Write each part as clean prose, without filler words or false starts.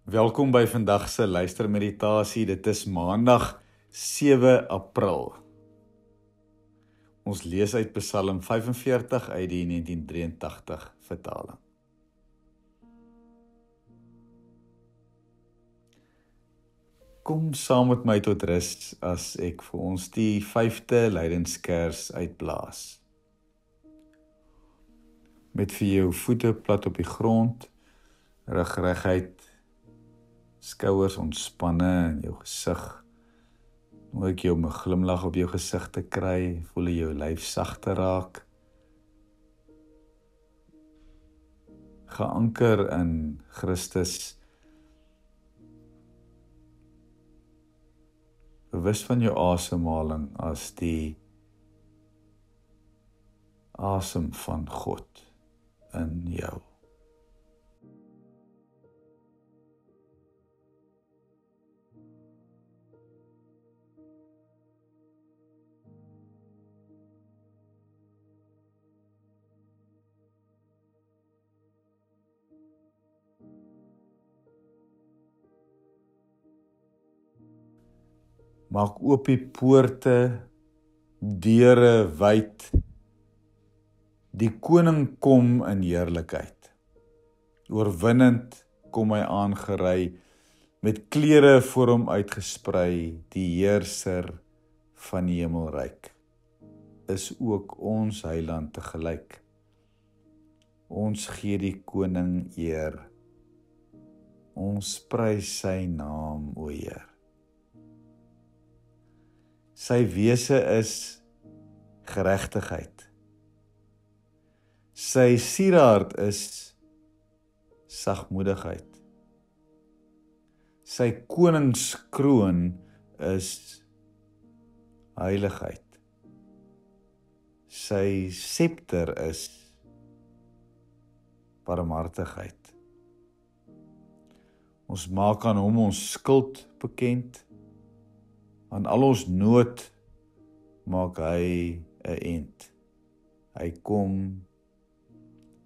Welkom by vandag se luistermeditasie. Dit is Maandag 7 April. Ons lees uit Psalm 45 uit die 1983 vertaling. Kom saam met my tot rus as ek vir ons die 5de lydenskers uitblaas. Met vir jou voete plat op die grond, rug reguit, skouers ontspanne in jou gesig. Ook jy om 'n glimlag op jou gesig te kry, voel jy jou lyf sagter raak. Geanker in Christus. Bewus van jou asemhaling as die asem van God in jou. Maak oop die poorte, deure wyd. Die koning kom in heerlikheid. Oorwinnend kom hy aangery, met klere voor hom uitgesprei, die heerser van die hemelryk. Is ook ons heiland te gelyk. Ons gee die koning eer. Ons prys sy naam, o Heer. Sy wese is geregtigheid. Sy sieraad is sagmoedigheid. Sy koningskroon is heiligheid. Sy scepter is barmhartigheid. Ons maak aan hom ons skuld bekend. Aan al ons nood maak hy 'n eind. Hy kom,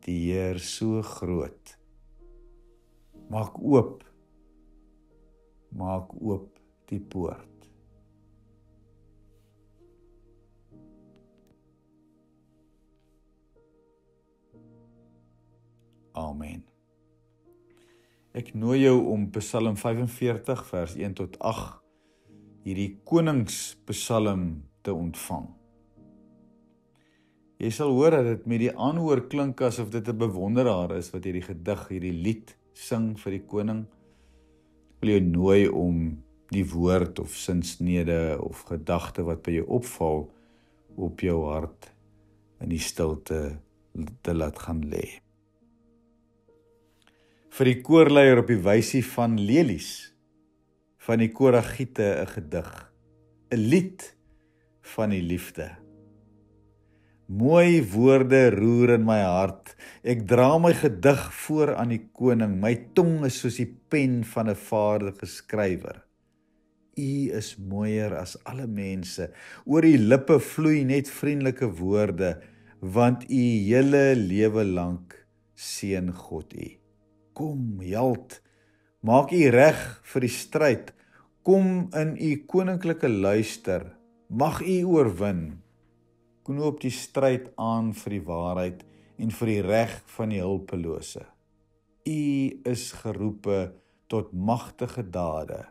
die Heer so groot. Maak oop die poort. Amen. Ek nooi jou om Psalm 45 vers 1 tot 8 hierdie koningspsalm te ontvang. Jy sal hoor dat dit met die aanhoor klink asof dit 'n bewonderaar is wat hierdie gedig, hierdie lied sing vir die koning. Ek wil jou nooi om die woord of sinsnede of gedagte wat by jou opval op jou hart in die stilte te laat gaan lê. Vir die koorleier op die wysie van lelies, van die koragiete 'n gedig, 'n lied van die liefde. Mooi woorde roer in my hart, ek dra my gedig voor aan die koning, my tong is soos die pen van 'n vaardige skrywer. U is mooier as alle mense, oor die lippe vloei net vriendelike woorde, want u hele lewe lank seën God u. Kom, held, maak u reg vir die stryd, kom in u koninklike luister, mag u oorwin. Knoop die stryd aan vir die waarheid en vir die reg van die hulpelose. U is geroepe tot magtige dade.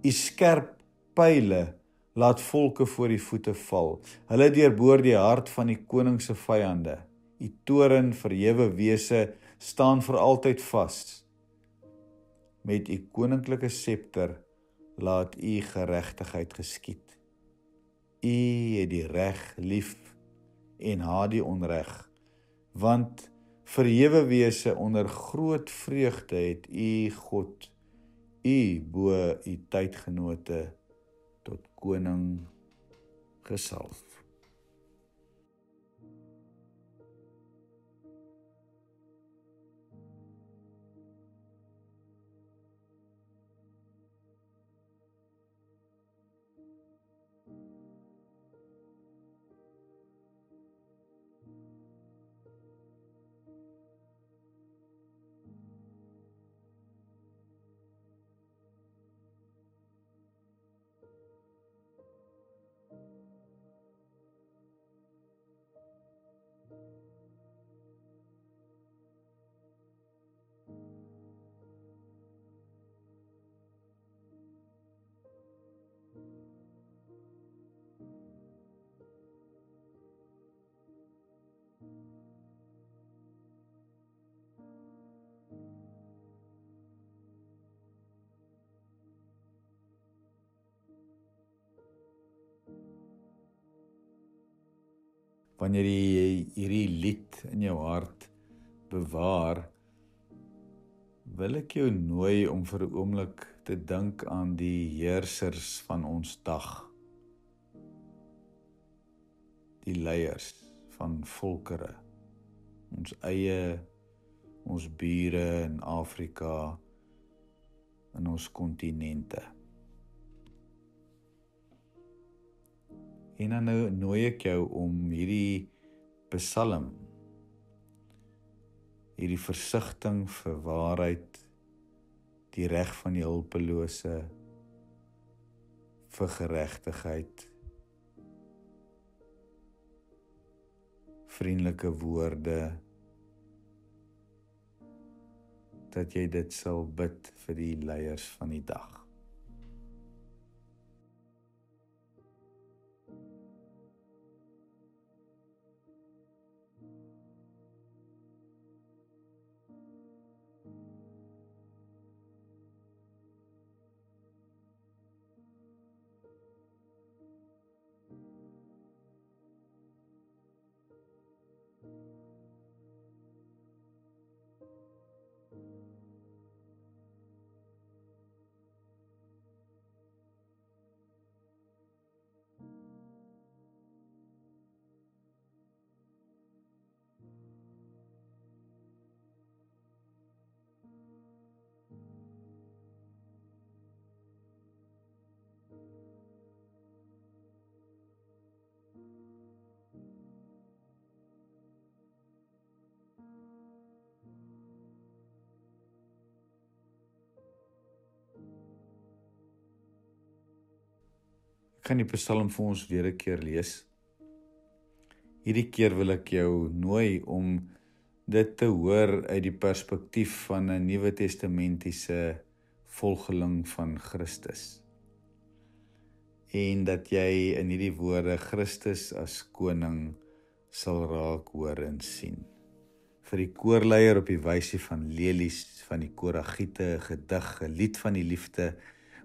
U skerp pyle laat volke voor die voete val. Hulle deurboor die hart van die koning se vyande. U toren verhewe wese staan vir altyd vas. Met u koninklike scepter laat u geregtigheid geskied. U het die reg lief en haat die onreg, want verhewe wese onder groot vreugde het u God, u bo u tydgenote tot koning gesalf. wanneer jy hierdie lied in jou hart bewaar, wil ek jou nooi om vir 'n oomblik te dink aan die heersers van ons dag, die leiers van volkere, ons eie, ons bure in Afrika, in ons kontinente. En dan nou nooi ek jou om hierdie psalm, hierdie versigtiging vir waarheid, die reg van die hulpelose, vir geregtigheid, vriendelike woorde, dat jy dit sal bid vir die leiers van die dag. Ek gaan die psalm vir ons weer 'n keer lees. Hierdie keer wil ek jou nooi om dit te hoor uit die perspektief van 'n Nuwe Testamentiese volgeling van Christus. En dat jy in hierdie woorde Christus as koning sal raak hoor en sien. Vir die koorleier op die wysie van lelies, van die Koragiete, 'n gedig, 'n lied van die liefde,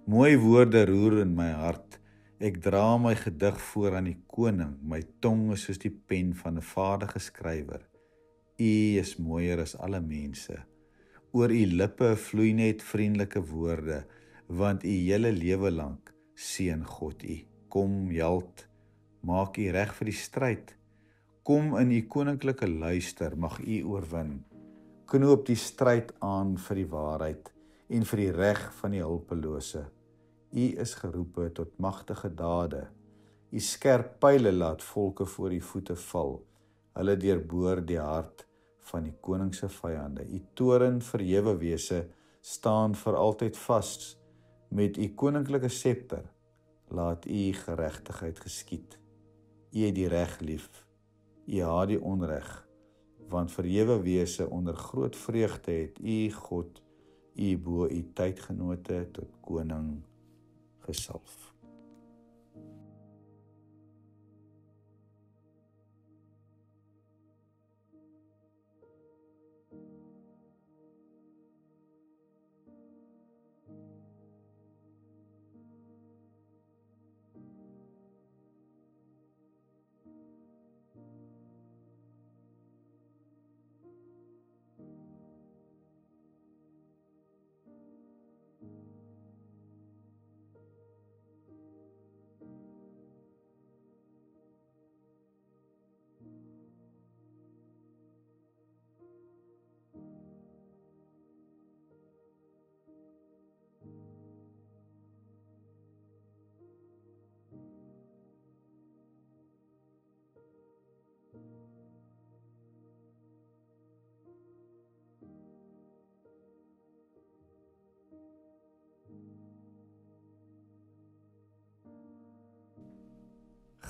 mooi woorde roer in my hart. Ek dra my gedig voor aan die koning, my tong is soos die pen van 'n vaardige skrywer. U is mooier as alle mense. Oor u lippe vloei net vriendelike woorde, want u hele lewe lank seën God u. Kom, held, maak u reg vir die stryd. Kom in u koninklike luister, mag u oorwin. Knoop die stryd aan vir die waarheid en vir die reg van die hulpelose. U is geroepe tot magtige dade. U skerp pyle laat volke voor u voete val. Hulle deurboor die hart van die koning se vyande. U toren verhewe wese staan vir altyd vas. Met u koninklike scepter laat u geregtigheid geskied. U het die reg lief. U haat die onreg, want verhewe wese onder groot vreugde het u God, u bo u tydgenote tot koning gesalf.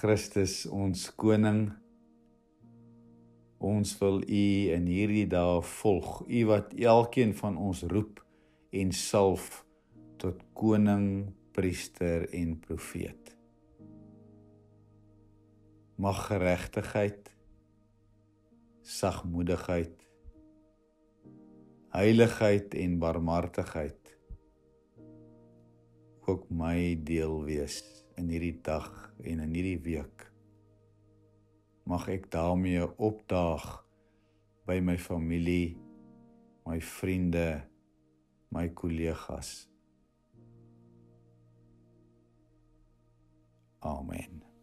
Christus, ons koning, ons wil u in hierdie dae volg, u wat elkeen van ons roep en salf tot koning, priester en profeet. Mag geregtigheid, sagmoedigheid, heiligheid en barmhartigheid ook my deel wees in hierdie dag en in hierdie week. mag ek daarmee opdaag by my familie, my vriende, my kollegas. Amen.